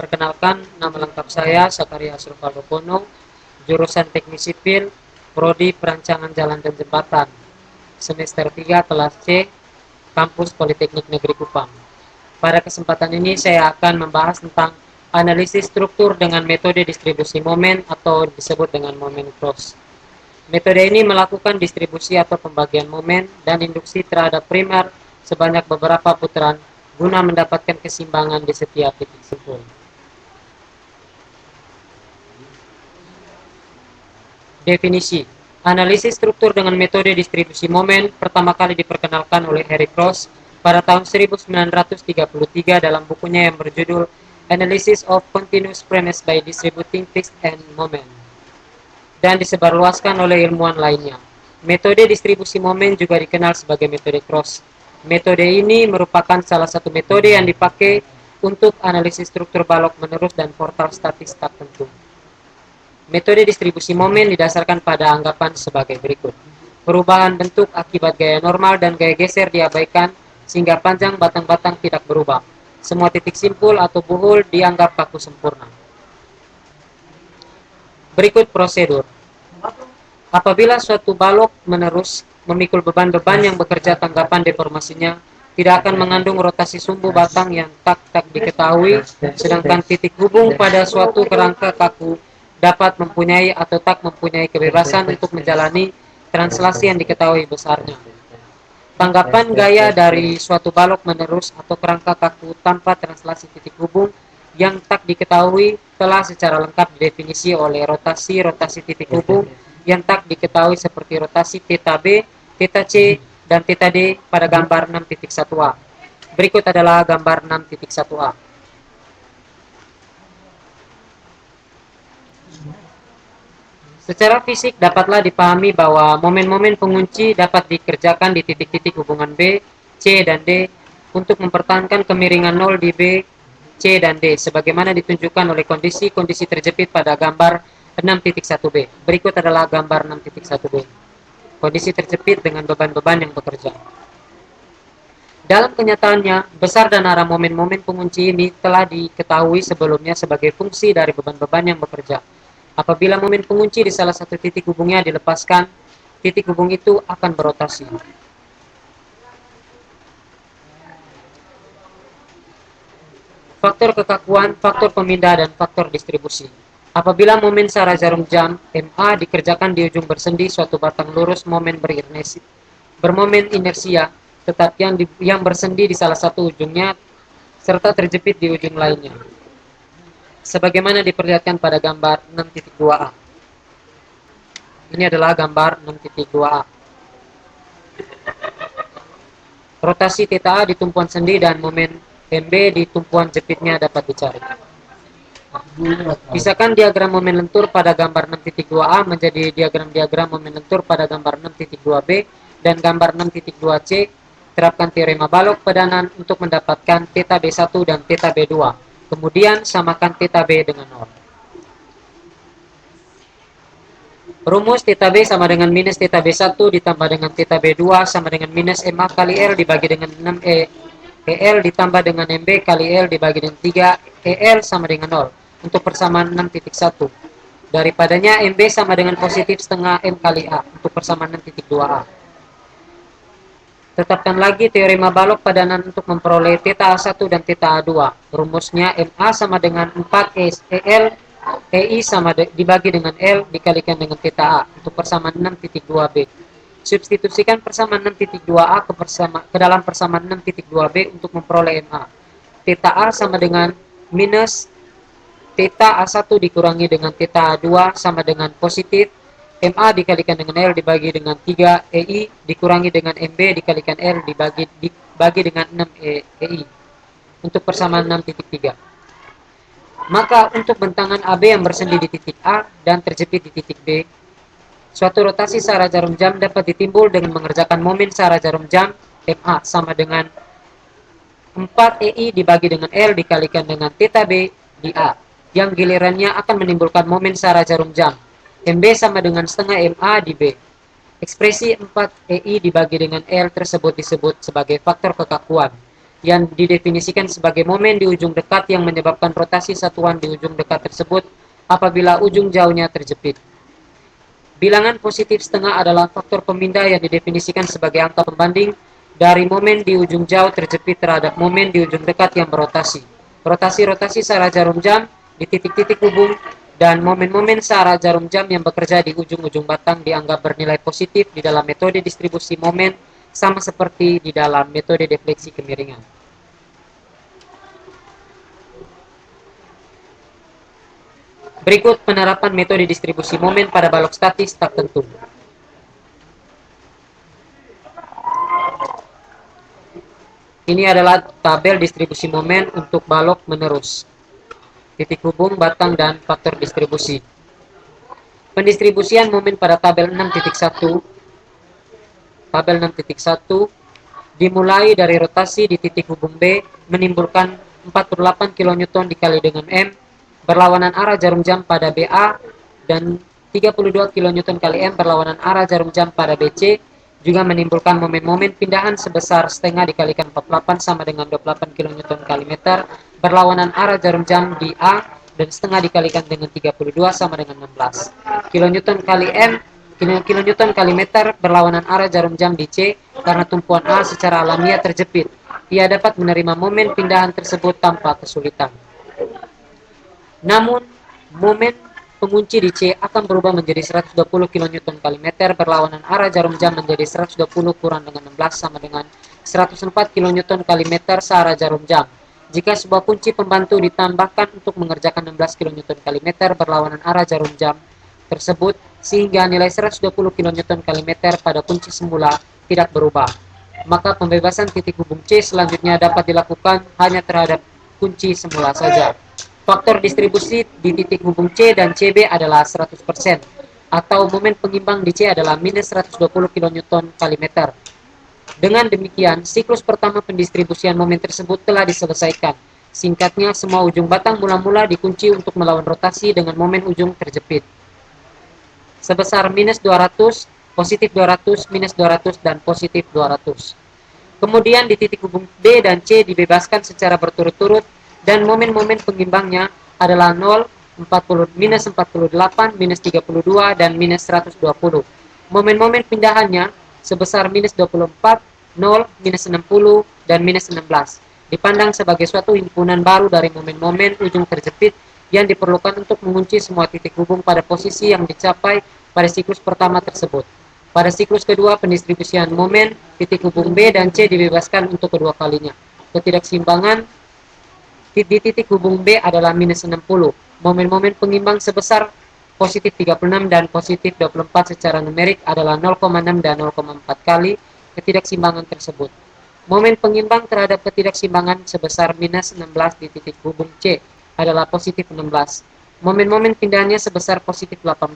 Perkenalkan, nama lengkap saya Sakaria Sulfaldo Pono, jurusan Teknik Sipil, Prodi Perancangan Jalan dan Jembatan, semester 3 kelas C, Kampus Politeknik Negeri Kupang. Pada kesempatan ini saya akan membahas tentang analisis struktur dengan metode distribusi momen atau disebut dengan momen cross. Metode ini melakukan distribusi atau pembagian momen dan induksi terhadap primer sebanyak beberapa putaran guna mendapatkan keseimbangan di setiap titik simpul. Definisi. Analisis struktur dengan metode distribusi momen pertama kali diperkenalkan oleh Harry Cross pada tahun 1933 dalam bukunya yang berjudul Analysis of Continuous Premise by Distributing Fixed End Moment, dan disebarluaskan oleh ilmuwan lainnya. Metode distribusi momen juga dikenal sebagai metode Cross. Metode ini merupakan salah satu metode yang dipakai untuk analisis struktur balok menerus dan portal statis tak tentu. Metode distribusi momen didasarkan pada anggapan sebagai berikut. Perubahan bentuk akibat gaya normal dan gaya geser diabaikan sehingga panjang batang-batang tidak berubah. Semua titik simpul atau buhul dianggap kaku sempurna. Berikut prosedur. Apabila suatu balok menerus memikul beban-beban yang bekerja, tanggapan deformasinya tidak akan mengandung rotasi sumbu batang yang tak diketahui, sedangkan titik hubung pada suatu kerangka kaku dapat mempunyai atau tak mempunyai kebebasan untuk menjalani translasi yang diketahui besarnya. Tanggapan gaya dari suatu balok menerus atau kerangka kaku tanpa translasi titik hubung yang tak diketahui telah secara lengkap didefinisi oleh rotasi titik hubung yang tak diketahui seperti rotasi θb, θc, dan θd pada gambar 6.1a. Berikut adalah gambar 6.1a. Secara fisik dapatlah dipahami bahwa momen-momen pengunci dapat dikerjakan di titik-titik hubungan B, C, dan D untuk mempertahankan kemiringan 0 di B, C, dan D sebagaimana ditunjukkan oleh kondisi-kondisi terjepit pada gambar 6.1b. Berikut adalah gambar 6.1b. Kondisi terjepit dengan beban-beban yang bekerja. Dalam kenyataannya, besar dan arah momen-momen pengunci ini telah diketahui sebelumnya sebagai fungsi dari beban-beban yang bekerja. Apabila momen pengunci di salah satu titik hubungnya dilepaskan, titik hubung itu akan berotasi. Faktor kekakuan, faktor pemindah, dan faktor distribusi. Apabila momen searah jarum jam MA dikerjakan di ujung bersendi suatu batang lurus bermomen inersia, tetapi yang bersendi di salah satu ujungnya serta terjepit di ujung lainnya, sebagaimana diperlihatkan pada gambar 6.2a. Ini adalah gambar 6.2a. Rotasi θA di tumpuan sendi dan momen MB di tumpuan jepitnya dapat dicari. Pisahkan diagram momen lentur pada gambar 6.2a menjadi diagram-diagram momen lentur pada gambar 6.2b dan gambar 6.2c. Terapkan teorema balok padanan untuk mendapatkan θB1 dan θB2. Kemudian samakan θB dengan 0. Rumus θB sama dengan minus θB1 ditambah dengan θB2 sama dengan minus MA kali L dibagi dengan 6E. EL ditambah dengan MB kali L dibagi dengan 3 EL sama dengan 0 untuk persamaan 6.1. Daripadanya MB sama dengan positif setengah M kali A untuk persamaan 6.2A. Tetapkan lagi teorema balok padanan untuk memperoleh θA1 dan θA2. Rumusnya MA sama dengan 4EL EI dibagi dengan L dikalikan dengan θA untuk persamaan 6.2b. Substitusikan persamaan 6.2a ke dalam persamaan 6.2b untuk memperoleh MA. θA sama dengan minus θA1 dikurangi dengan θA2 sama dengan positif MA dikalikan dengan L dibagi dengan 3 EI dikurangi dengan MB dikalikan L dibagi dengan 6 EI untuk persamaan 6.3. Maka untuk bentangan AB yang bersendi di titik A dan terjepit di titik B, suatu rotasi searah jarum jam dapat ditimbul dengan mengerjakan momen searah jarum jam MA sama dengan 4 EI dibagi dengan L dikalikan dengan θB di A, yang gilirannya akan menimbulkan momen searah jarum jam MB sama dengan setengah MA di B. Ekspresi 4 EI dibagi dengan L tersebut disebut sebagai faktor kekakuan. yang didefinisikan sebagai momen di ujung dekat yang menyebabkan rotasi satuan di ujung dekat tersebut apabila ujung jauhnya terjepit. Bilangan positif setengah adalah faktor pemindah yang didefinisikan sebagai angka pembanding dari momen di ujung jauh terjepit terhadap momen di ujung dekat yang berotasi. Rotasi-rotasi searah jarum jam di titik-titik hubung dan momen-momen searah jarum jam yang bekerja di ujung-ujung batang dianggap bernilai positif di dalam metode distribusi momen sama seperti di dalam metode defleksi kemiringan. Berikut penerapan metode distribusi momen pada balok statis tak tentu. Ini adalah tabel distribusi momen untuk balok menerus, titik hubung, batang, dan faktor distribusi. Pendistribusian momen pada tabel 6.1 dimulai dari rotasi di titik hubung B menimbulkan 48 kN dikali dengan M berlawanan arah jarum jam pada BA dan 32 kN kali M berlawanan arah jarum jam pada BC juga menimbulkan momen-momen pindahan sebesar setengah dikalikan 48 sama dengan 28 kN kali meter berlawanan arah jarum jam di A dan setengah dikalikan dengan 32 sama dengan 16 kN kali M kilonewton kali meter berlawanan arah jarum jam di C karena tumpuan A secara alamiah terjepit. Ia dapat menerima momen pindahan tersebut tanpa kesulitan. Namun, momen pengunci di C akan berubah menjadi 120 kN kali meter berlawanan arah jarum jam menjadi 120 kurang dengan 16 sama dengan 104 kN kali meter searah jarum jam. Jika sebuah kunci pembantu ditambahkan untuk mengerjakan 16 kN kali meter berlawanan arah jarum jam tersebut, sehingga nilai 120 kN kali meter pada kunci semula tidak berubah. Maka pembebasan titik hubung C selanjutnya dapat dilakukan hanya terhadap kunci semula saja. Faktor distribusi di titik hubung C dan CB adalah 100%, atau momen pengimbang di C adalah minus 120 kN kali meter. Dengan demikian, siklus pertama pendistribusian momen tersebut telah diselesaikan. Singkatnya, semua ujung batang mula-mula dikunci untuk melawan rotasi dengan momen ujung terjepit sebesar minus 200, positif 200, minus 200, dan positif 200. Kemudian di titik hubung B dan C dibebaskan secara berturut-turut dan momen-momen pengimbangnya adalah 0, 40, minus 48, minus 32, dan minus 120. Momen-momen pindahannya sebesar minus 24, 0, minus 60, dan minus 16. Dipandang sebagai suatu himpunan baru dari momen-momen ujung terjepit yang diperlukan untuk mengunci semua titik hubung pada posisi yang dicapai pada siklus pertama tersebut. Pada siklus kedua, pendistribusian momen titik hubung B dan C dibebaskan untuk kedua kalinya. Ketidakseimbangan di titik hubung B adalah minus 60. Momen-momen pengimbang sebesar positif 36 dan positif 24 secara numerik adalah 0,6 dan 0,4 kali ketidakseimbangan tersebut. Momen pengimbang terhadap ketidakseimbangan sebesar minus 16 di titik hubung C adalah positif 16. Momen-momen pindahannya sebesar positif 18,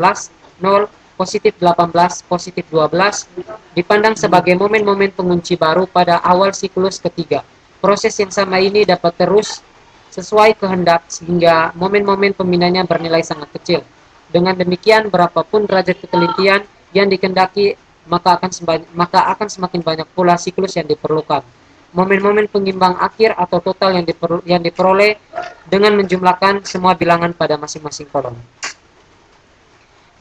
0, positif 18, positif 12, dipandang sebagai momen-momen pengunci baru pada awal siklus ketiga. Proses yang sama ini dapat terus sesuai kehendak sehingga momen-momen pemindahnya bernilai sangat kecil. Dengan demikian, berapapun derajat ketelitian yang dikehendaki, maka akan semakin banyak pula siklus yang diperlukan. Momen-momen pengimbang akhir atau total yang diperoleh dengan menjumlahkan semua bilangan pada masing-masing kolom.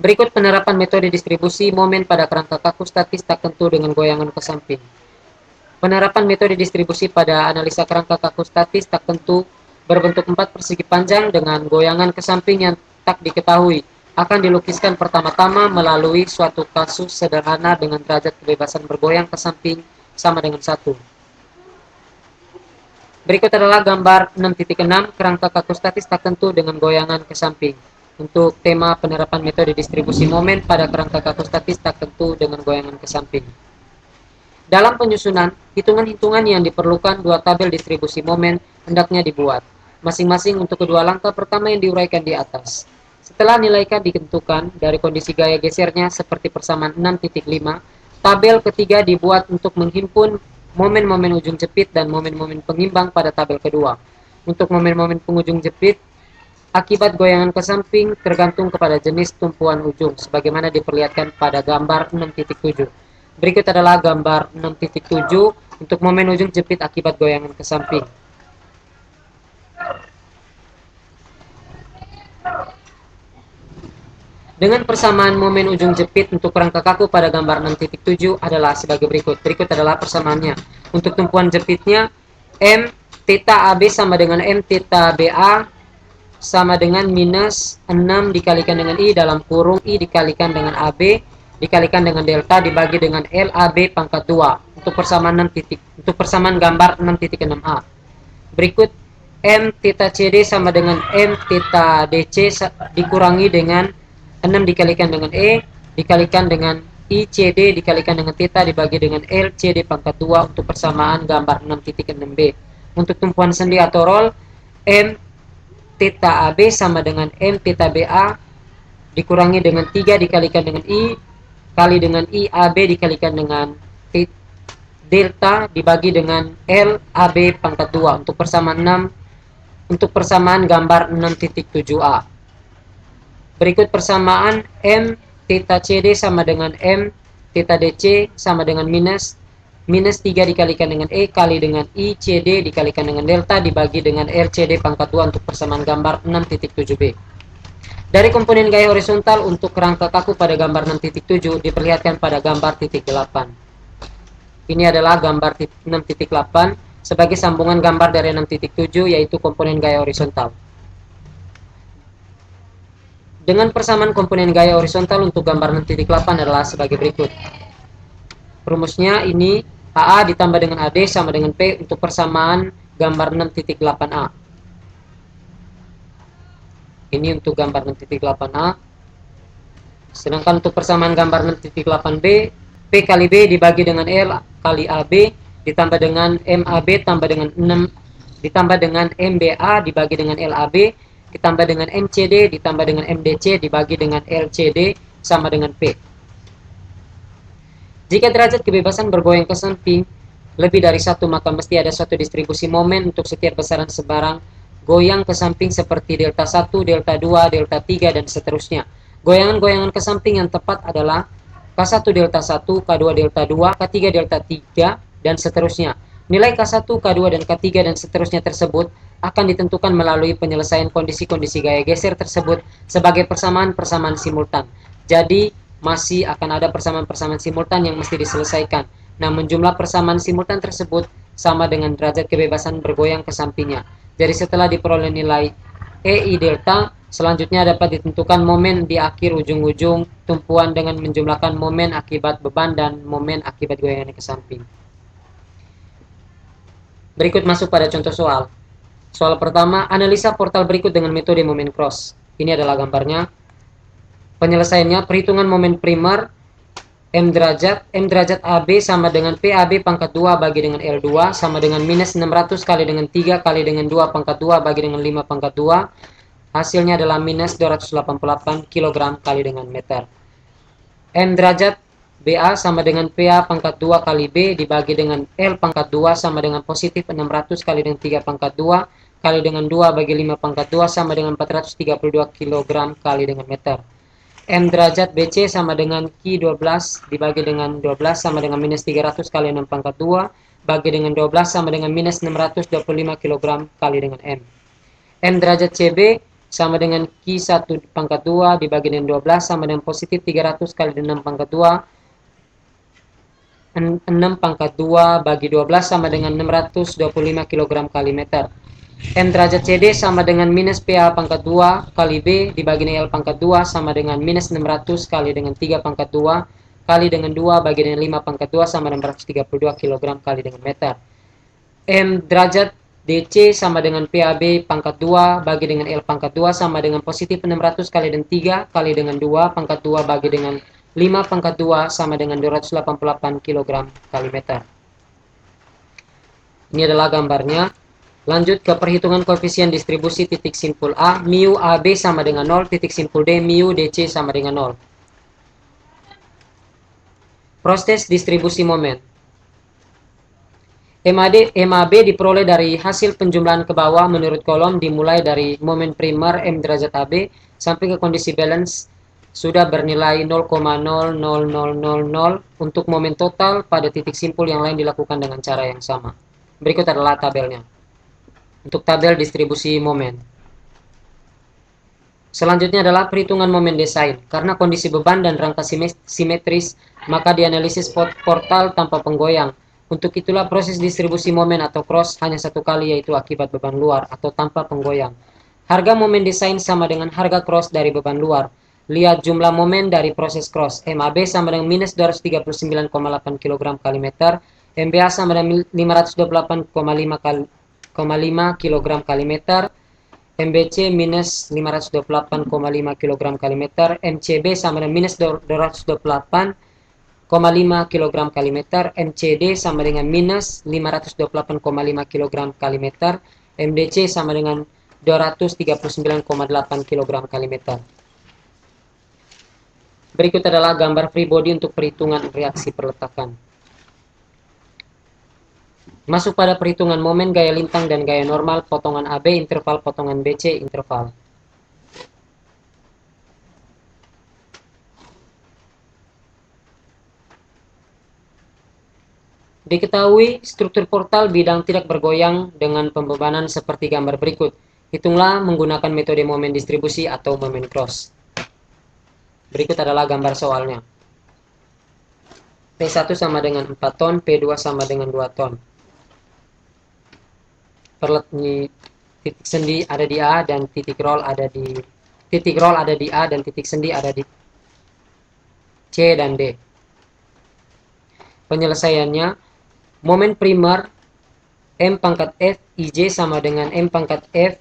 Berikut penerapan metode distribusi momen pada kerangka kaku statis tak tentu dengan goyangan ke samping. Penerapan metode distribusi pada analisa kerangka kaku statis tak tentu berbentuk 4 persegi panjang dengan goyangan ke samping yang tak diketahui akan dilukiskan pertama-tama melalui suatu kasus sederhana dengan derajat kebebasan bergoyang ke samping sama dengan 1. Berikut adalah gambar 6.6 kerangka kaku statis tak tentu dengan goyangan ke samping. Untuk tema penerapan metode distribusi momen pada kerangka kaku statis tak tentu dengan goyangan ke samping. Dalam penyusunan, hitungan-hitungan yang diperlukan dua tabel distribusi momen hendaknya dibuat, masing-masing untuk kedua langkah pertama yang diuraikan di atas. Setelah nilai K ditentukan dari kondisi gaya gesernya seperti persamaan 6.5, tabel ketiga dibuat untuk menghimpun momen-momen ujung jepit dan momen-momen pengimbang pada tabel kedua. Untuk momen-momen penghujung jepit, akibat goyangan ke samping tergantung kepada jenis tumpuan ujung, sebagaimana diperlihatkan pada gambar 6.7. Berikut adalah gambar 6.7 Untuk momen ujung jepit akibat goyangan ke samping. Dengan persamaan momen ujung jepit untuk kerangka kaku pada gambar 6.7 adalah sebagai berikut. Berikut adalah persamaannya. Untuk tumpuan jepitnya, M theta AB sama dengan M theta BA sama dengan minus 6 dikalikan dengan I dalam kurung I dikalikan dengan AB dikalikan dengan delta dibagi dengan LAB pangkat 2 untuk persamaan 6 titik. Untuk persamaan gambar 6.6a. Berikut M theta CD sama dengan M theta DC dikurangi dengan 6 dikalikan dengan E dikalikan dengan ICD dikalikan dengan theta dibagi dengan LCD pangkat 2 untuk persamaan gambar 6.6b. Untuk tumpuan sendi atau roll, M theta AB sama dengan M theta BA dikurangi dengan 3 dikalikan dengan I kali dengan IAB dikalikan dengan delta dibagi dengan LAB pangkat 2 untuk persamaan 6 untuk persamaan gambar 6.7a. Berikut persamaan M theta CD sama dengan M theta DC sama dengan minus 3 dikalikan dengan E kali dengan I CD dikalikan dengan delta dibagi dengan LCD pangkat 2 untuk persamaan gambar 6.7b. Dari komponen gaya horizontal untuk kerangka kaku pada gambar 6.7 diperlihatkan pada gambar titik 8. Ini adalah gambar 6.8 sebagai sambungan gambar dari 6.7 yaitu komponen gaya horizontal. Dengan persamaan komponen gaya horizontal untuk gambar 6.8 adalah sebagai berikut. Rumusnya ini AA ditambah dengan AD sama dengan P untuk persamaan gambar 6.8A. Ini untuk gambar 6.8A. Sedangkan untuk persamaan gambar 6.8B, P kali B dibagi dengan L kali AB ditambah dengan MAB tambah dengan 6 ditambah dengan MBA dibagi dengan LAB ditambah dengan MCD ditambah dengan MDC dibagi dengan LCD sama dengan P. Jika derajat kebebasan bergoyang ke samping lebih dari 1, maka mesti ada suatu distribusi momen untuk setiap besaran sebarang goyang ke samping seperti delta 1, delta 2, delta 3, dan seterusnya. Goyangan-goyangan ke samping yang tepat adalah K1 delta 1, K2 delta 2, K3 delta 3, dan seterusnya. Nilai K1, K2, dan K3 dan seterusnya tersebut akan ditentukan melalui penyelesaian kondisi-kondisi gaya geser tersebut sebagai persamaan-persamaan simultan. Jadi, masih akan ada persamaan-persamaan simultan yang mesti diselesaikan. Namun jumlah persamaan simultan tersebut sama dengan derajat kebebasan bergoyang ke sampingnya. Jadi setelah diperoleh nilai EI delta, selanjutnya dapat ditentukan momen di akhir ujung-ujung tumpuan dengan menjumlahkan momen akibat beban dan momen akibat goyangan ke samping. Berikut masuk pada contoh soal. Soal pertama, analisa portal berikut dengan metode momen cross. Ini adalah gambarnya. Penyelesaiannya, perhitungan momen primer M derajat AB sama dengan PAB pangkat 2 bagi dengan L2 sama dengan minus 600 kali dengan 3 kali dengan 2 pangkat 2 bagi dengan 5 pangkat 2. Hasilnya adalah minus 288 kg kali dengan meter. M derajat BA sama dengan PA pangkat 2 kali B dibagi dengan L pangkat 2 sama dengan positif 600 kali dengan 3 pangkat 2 kali dengan 2 bagi 5 pangkat 2 sama dengan 432 kg kali dengan meter. M derajat BC sama dengan Q 12 dibagi dengan 12 sama dengan minus 300 kali 6 pangkat 2 bagi dengan 12 sama dengan minus 625 kg kali dengan M. M derajat CB sama dengan Q1 pangkat 2 dibagi dengan 12 sama dengan positif 300 kali 6 pangkat 2 6 pangkat 2 bagi 12 sama dengan 625 kg kali meter. M derajat CD sama dengan minus PA pangkat 2 kali B dibagi dengan L pangkat 2 sama dengan minus 600 kali dengan 3 pangkat 2 kali dengan 2 bagi dengan 5 pangkat 2 sama dengan 632 kg kali dengan meter. M derajat DC sama dengan PAB pangkat 2 bagi dengan L pangkat 2 sama dengan positif 600 kali dengan 3 kali dengan 2 pangkat 2 bagi dengan 5 pangkat 2 sama dengan 288 kg kali meter. Ini adalah gambarnya. Lanjut ke perhitungan koefisien distribusi titik simpul A, mu AB sama dengan 0, titik simpul D, mu DC sama dengan 0. Proses distribusi momen. MAB diperoleh dari hasil penjumlahan ke bawah menurut kolom dimulai dari momen primer M derajat AB sampai ke kondisi balance sudah bernilai 0,00000 untuk momen total pada titik simpul yang lain dilakukan dengan cara yang sama. Berikut adalah tabelnya. Untuk tabel distribusi momen. Selanjutnya adalah perhitungan momen desain. Karena kondisi beban dan rangka simetris, maka dianalisis portal tanpa penggoyang. Untuk itulah proses distribusi momen atau cross hanya satu kali, yaitu akibat beban luar atau tanpa penggoyang. Harga momen desain sama dengan harga cross dari beban luar. Lihat jumlah momen dari proses cross. MAB sama dengan minus 239,8 kg kali meter. MBA sama dengan 528,5 kg kali meter. MBC minus 528,5 kg kali meter. MCB sama dengan minus 228,5 kg kali meter. MCD sama dengan minus 528,5 kg kali meter. MDC sama dengan 239,8 kg kali meter. Berikut adalah gambar free body untuk perhitungan reaksi perletakan. Masuk pada perhitungan momen gaya lintang dan gaya normal, potongan AB, interval potongan BC, interval. Diketahui struktur portal bidang tidak bergoyang dengan pembebanan seperti gambar berikut. Hitunglah menggunakan metode momen distribusi atau momen cross. Berikut adalah gambar soalnya. P1 sama dengan 4 ton, P2 sama dengan 2 ton. Titik sendi ada di A dan titik roll ada di A dan titik sendi ada di C dan D. Penyelesaiannya, momen primer M pangkat F IJ sama dengan M pangkat F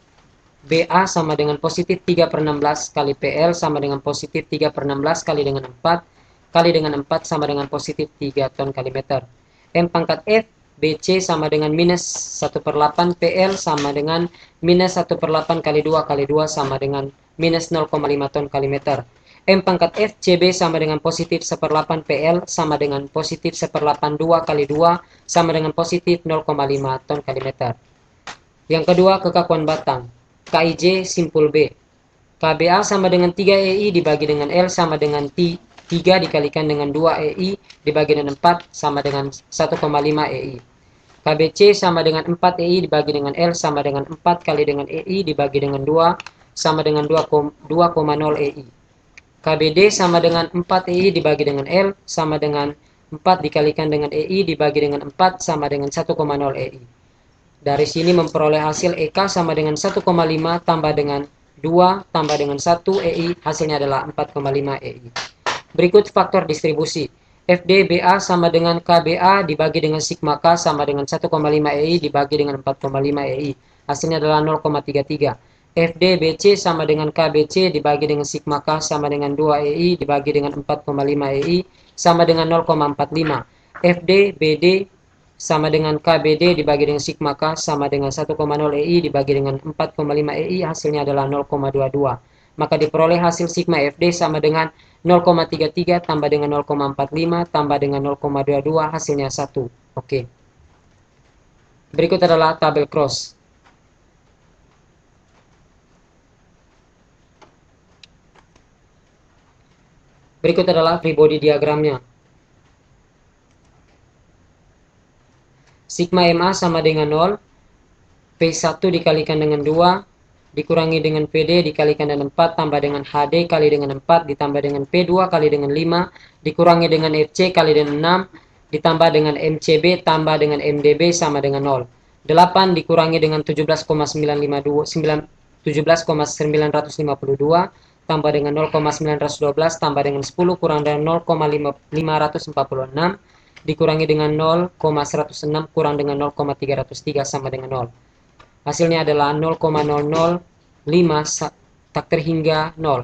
BA sama dengan positif 3/16 kali PL sama dengan positif 3/16 kali dengan 4 kali dengan 4 sama dengan positif 3 ton kali meter. M pangkat F BC sama dengan minus 1/8 PL sama dengan minus 1/8 kali 2 kali 2 sama dengan minus 0,5 ton kali meter. M pangkat F CB sama dengan positif 1/8 PL sama dengan positif 1/8 2 kali 2 sama dengan positif 0,5 ton kali meter. Yang kedua, kekakuan batang. KIJ simpul B. KBA sama dengan 3 EI dibagi dengan L sama dengan 3 dikalikan dengan 2 EI dibagi dengan 4 sama dengan 1,5 EI. KBC sama dengan 4 EI dibagi dengan L sama dengan 4 kali dengan EI dibagi dengan 2 sama dengan 2,0 EI. KBD sama dengan 4 EI dibagi dengan L sama dengan 4 dikalikan dengan EI dibagi dengan 4 sama dengan 1,0 EI. Dari sini memperoleh hasil EK sama dengan 1,5 tambah dengan 2 tambah dengan 1 EI, hasilnya adalah 4,5 EI. Berikut faktor distribusi. FDBA sama dengan KBA dibagi dengan sigma K sama dengan 1,5 EI dibagi dengan 4,5 EI. Hasilnya adalah 0,33. FDBC sama dengan KBC dibagi dengan sigma K sama dengan 2 EI dibagi dengan 4,5 EI sama dengan 0,45. FDBD sama dengan KBD dibagi dengan sigma K sama dengan 1,0 EI dibagi dengan 4,5 EI, hasilnya adalah 0,22. Maka diperoleh hasil sigma FD sama dengan 0,33 tambah dengan 0,45 tambah dengan 0,22, hasilnya 1. Oke. Berikut adalah tabel cross. Berikut adalah free body diagramnya. Sigma MA sama dengan 0, P1 dikalikan dengan 2, dikurangi dengan PD dikalikan dengan 4 tambah dengan HD kali dengan 4 ditambah dengan P2 kali dengan 5 dikurangi dengan FC kali dengan 6 ditambah dengan MCB tambah dengan MDB sama dengan 0. 8 dikurangi dengan 17,952 tambah dengan 0,912 tambah dengan 10 kurang dengan 0,546 dikurangi dengan 0,106 kurang dengan 0,303 sama dengan 0. Hasilnya adalah 0,005 tak terhingga 0.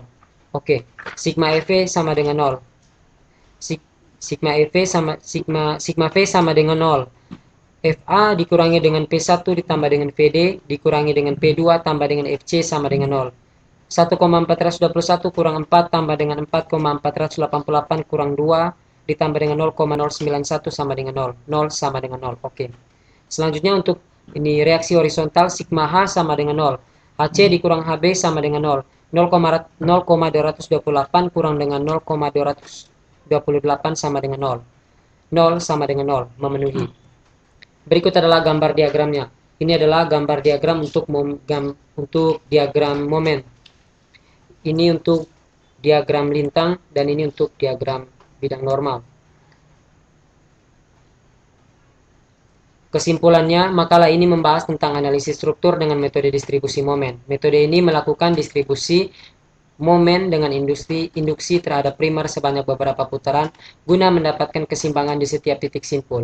Oke, sigma EV sama dengan 0. Sigma EV sama sigma V sama dengan 0. FA dikurangi dengan P1 ditambah dengan VD dikurangi dengan P2 tambah dengan FC sama dengan 0. 1,421 kurang 4 tambah dengan 4,488 kurang 2 ditambah dengan 0,091 sama dengan 0. 0 sama dengan 0. Oke. Selanjutnya untuk ini reaksi horizontal sigma H sama dengan 0. HC dikurang HB sama dengan 0. 0,228 kurang dengan 0,228 sama dengan 0. 0 sama dengan 0, memenuhi. Berikut adalah gambar diagramnya. Ini adalah gambar diagram untuk diagram momen. Ini untuk diagram lintang dan ini untuk diagram bidang normal. Kesimpulannya, makalah ini membahas tentang analisis struktur dengan metode distribusi momen. Metode ini melakukan distribusi momen dengan induksi terhadap primer sebanyak beberapa putaran guna mendapatkan keseimbangan di setiap titik simpul.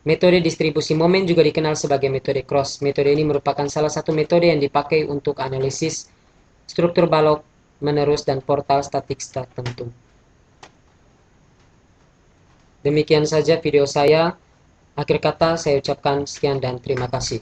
Metode distribusi momen juga dikenal sebagai metode Cross. Metode ini merupakan salah satu metode yang dipakai untuk analisis struktur balok, menerus, dan portal statik tertentu. Demikian saja video saya. Akhir kata saya ucapkan sekian dan terima kasih.